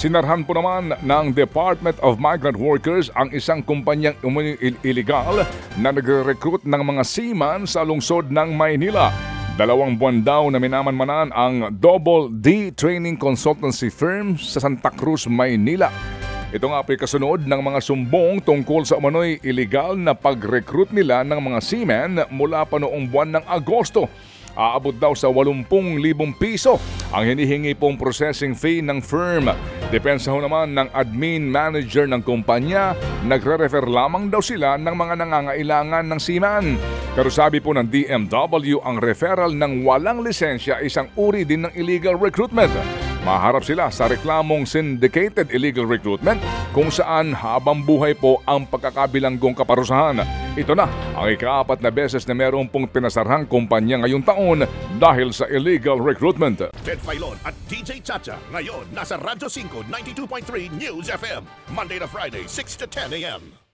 Sinarhan po naman ng Department of Migrant Workers ang isang kumpanyang illegal na nagre-recruit ng mga seaman sa lungsod ng Maynila. 2 buwan daw na minamanmanan ang Double D Training Consultancy Firm sa Santa Cruz, Maynila. Ito nga po'y kasunod ng mga sumbong tungkol sa umano'y illegal na pag-recruit nila ng mga seamen mula pa noong buwan ng Agosto. Aabot daw sa 80,000 piso ang hinihingi pong processing fee ng firm. Depensa ho naman ng admin manager ng kumpanya, nagre-refer lamang daw sila ng mga nangangailangan ng seaman. Pero sabi po ng DMW, ang referral ng walang lisensya isang uri din ng illegal recruitment. Maharap sila sa reklamong syndicated illegal recruitment kung saan habang buhay po ang pagkakabilanggong kaparusahan. Ito na ang ika-4 na beses na merong pong pinasarhang kumpanya ngayong taon dahil sa illegal recruitment. Ted Filon at DJ Chacha ngayon nasa Radyo 5 92.3 News FM Monday to Friday 6 to 10 a.m.